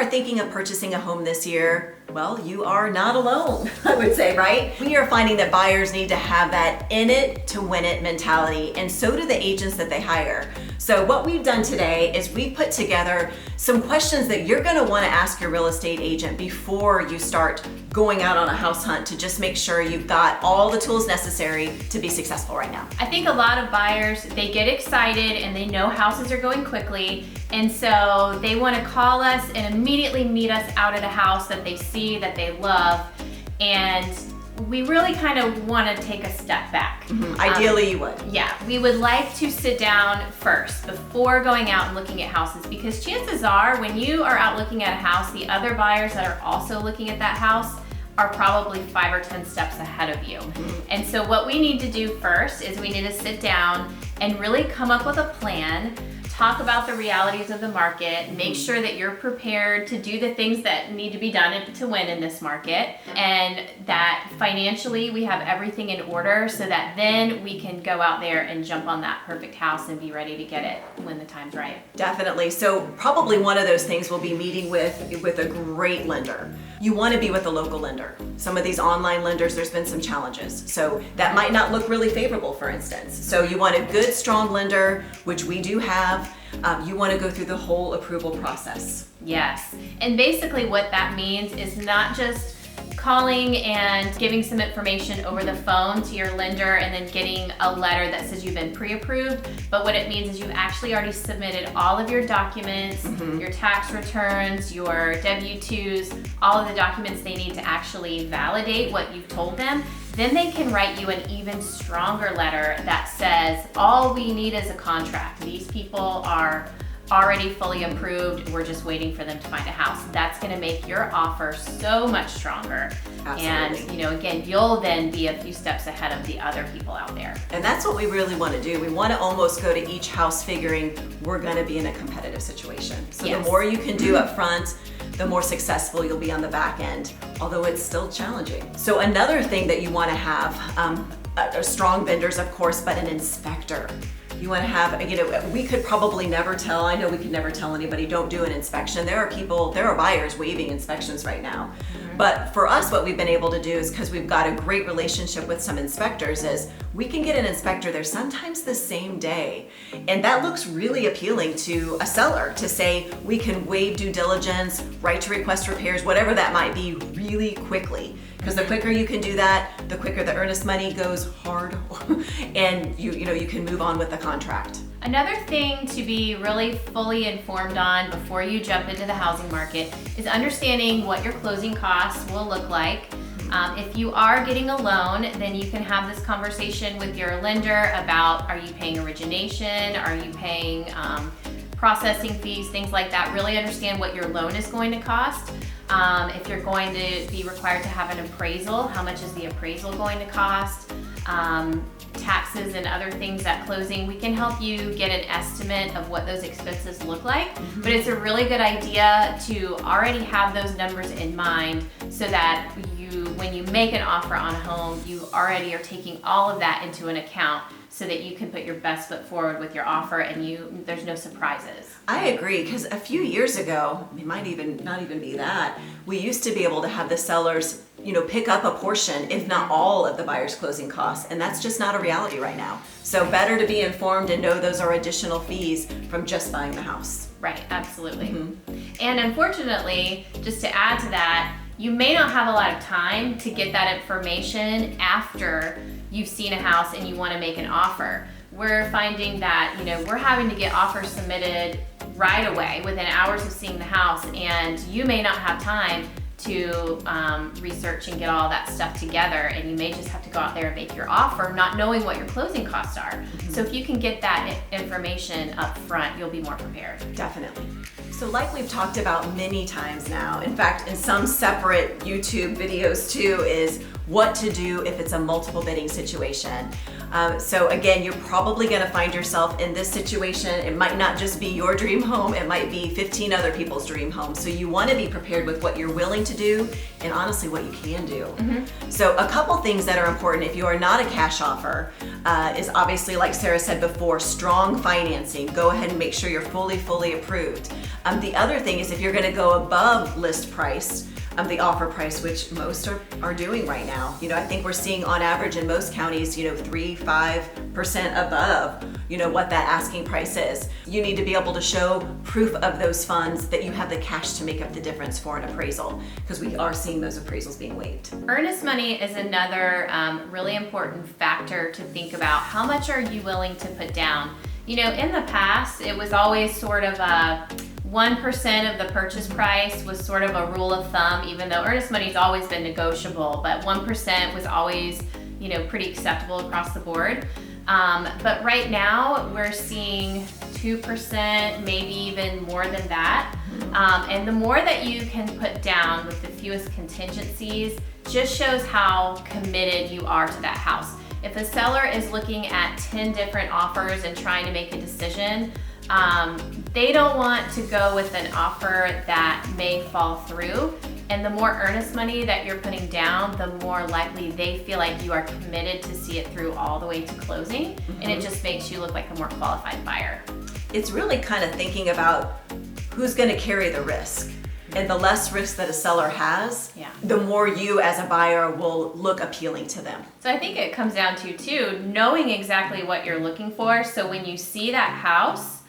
are thinking of purchasing a home this year, well, you are not alone, I would say, right? We are finding that buyers need to have that in it to win it mentality, and so do the agents that they hire. So what we've done today is we've put together some questions that you're gonna wanna ask your real estate agent before you start going out on a house hunt to just make sure you've got all the tools necessary to be successful right now. I think a lot of buyers, they get excited and they know houses are going quickly, and so they want to call us and immediately meet us out at a house that they see, that they love, and we really kind of want to take a step back. Ideally, you would. Yeah, we would like to sit down first before going out and looking at houses, because chances are when you are out looking at a house, the other buyers that are also looking at that house are probably 5 or 10 steps ahead of you. And so what we need to do first is we need to sit down and really come up with a plan, talk about the realities of the market, make sure that you're prepared to do the things that need to be done to win in this market, and that financially we have everything in order so that then we can go out there and jump on that perfect house and be ready to get it when the time's right. Definitely. So probably one of those things will be meeting with a great lender. You want to be with a local lender. Some of these online lenders, there's been some challenges. So that might not look really favorable, for instance. So you want a good, strong lender, which we do have. You want to go through the whole approval process. Yes. And basically what that means is not just calling and giving some information over the phone to your lender and then getting a letter that says you've been pre-approved, but what it means is you've actually already submitted all of your documents, your tax returns, your W-2s, all of the documents they need to actually validate what you've told them. Then they can write you an even stronger letter that says, all we need is a contract. These people are already fully approved. We're just waiting for them to find a house. That's gonna make your offer so much stronger. Absolutely. And again, you'll then be a few steps ahead of the other people out there. And that's what we really want to do. We want to almost go to each house figuring we're going to be in a competitive situation. So Yes. the more you can do up front, the more successful you'll be on the back end, although it's still challenging. So another thing that you want to have, are strong vendors, of course, but an inspector. You want to have, we could probably never tell, I know we could never tell anybody, don't do an inspection. There are buyers waiving inspections right now. But for us, what we've been able to do is, because we've got a great relationship with some inspectors, is we can get an inspector there sometimes the same day. And that looks really appealing to a seller to say, we can waive due diligence, right to request repairs, whatever that might be, really quickly. Because the quicker you can do that, the quicker the earnest money goes hard and you can move on with the contract. Another thing to be really fully informed on before you jump into the housing market is understanding what your closing costs will look like. If you are getting a loan, then you can have this conversation with your lender about, are you paying origination? Are you paying processing fees, things like that. Really understand what your loan is going to cost. If you're going to be required to have an appraisal, how much is the appraisal going to cost? Taxes and other things at closing, we can help you get an estimate of what those expenses look like. But it's a really good idea to already have those numbers in mind so that when you make an offer on a home, you already are taking all of that into an account so that you can put your best foot forward with your offer and there's no surprises. I agree, because a few years ago, it might even not even be that, we used to be able to have the sellers pick up a portion, if not all, of the buyer's closing costs, and that's just not a reality right now. So better to be informed and know those are additional fees from just buying the house. Right, absolutely. And unfortunately, just to add to that, you may not have a lot of time to get that information after you've seen a house and you want to make an offer. We're finding that, we're having to get offers submitted right away within hours of seeing the house, and you may not have time to research and get all that stuff together, and you may just have to go out there and make your offer not knowing what your closing costs are. So if you can get that information up front, you'll be more prepared. Definitely. So like we've talked about many times now, in fact, in some separate YouTube videos too, is what to do if it's a multiple bidding situation. So again, you're probably gonna find yourself in this situation. It might not just be your dream home, it might be 15 other people's dream homes. So you wanna be prepared with what you're willing to do and honestly what you can do. So a couple things that are important if you are not a cash offer is obviously, like Sarah said before, strong financing. Go ahead and make sure you're fully approved. The other thing is if you're gonna go above list price, the offer price, which most are doing right now. I think we're seeing on average in most counties, 3-5% above, what that asking price is. You need to be able to show proof of those funds that you have the cash to make up the difference for an appraisal, because we are seeing those appraisals being waived. Earnest money is another really important factor to think about. How much are you willing to put down? In the past, it was always sort of a 1% of the purchase price was sort of a rule of thumb, even though earnest money's always been negotiable, but 1% was always, pretty acceptable across the board. But right now we're seeing 2%, maybe even more than that. And the more that you can put down with the fewest contingencies just shows how committed you are to that house. If a seller is looking at 10 different offers and trying to make a decision, they don't want to go with an offer that may fall through. And the more earnest money that you're putting down, the more likely they feel like you are committed to see it through all the way to closing. And it just makes you look like a more qualified buyer. It's really kind of thinking about who's going to carry the risk. And the less risk that a seller has, the more you as a buyer will look appealing to them. So I think it comes down to, too, knowing exactly what you're looking for. So when you see that house,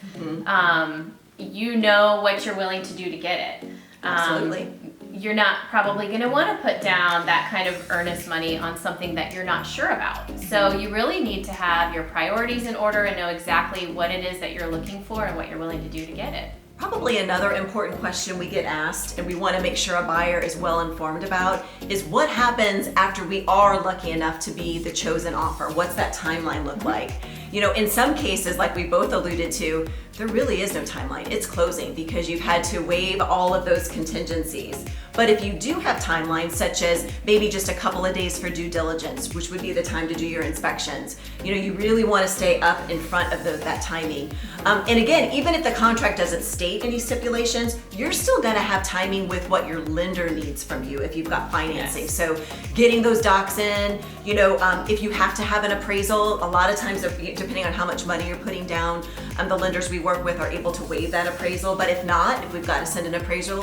you know what you're willing to do to get it. Absolutely. You're not probably going to want to put down that kind of earnest money on something that you're not sure about. So you really need to have your priorities in order and know exactly what it is that you're looking for and what you're willing to do to get it. Probably another important question we get asked, and we want to make sure a buyer is well informed about, is what happens after we are lucky enough to be the chosen offer? What's that timeline look like? In some cases, like we both alluded to, there really is no timeline. It's closing because you've had to waive all of those contingencies. But if you do have timelines, such as maybe just a couple of days for due diligence, which would be the time to do your inspections, you really want to stay up in front of that timing. And again, even if the contract doesn't state any stipulations, you're still going to have timing with what your lender needs from you if you've got financing. Yes. So getting those docs in, if you have to have an appraisal, a lot of times, depending on how much money you're putting down, the lenders we work with are able to waive that appraisal. But if not, if we've got to send an appraiser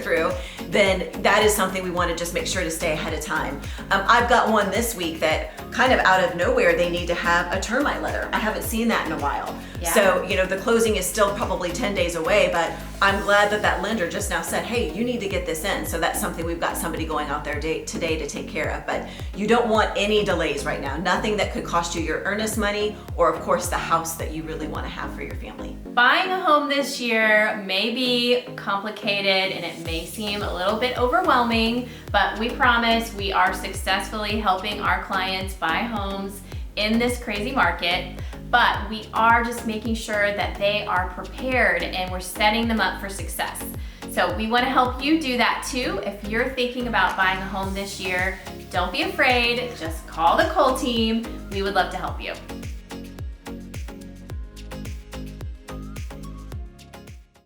through, then that is something we want to just make sure to stay ahead of time. I've got one this week that kind of out of nowhere, they need to have a termite letter. I haven't seen that in a while. Yeah. So, the closing is still probably 10 days away, but I'm glad that lender just now said, hey, you need to get this in. So that's something we've got somebody going out there today to take care of. But you don't want any delays right now. Nothing that could cost you your earnest money or, of course, the house that you really want to have for your family. Buying a home this year may be complicated and it may seem a little bit overwhelming, but we promise we are successfully helping our clients buy homes in this crazy market. But we are just making sure that they are prepared and we're setting them up for success. So we want to help you do that too. If you're thinking about buying a home this year, don't be afraid. Just call the Cole team. We would love to help you.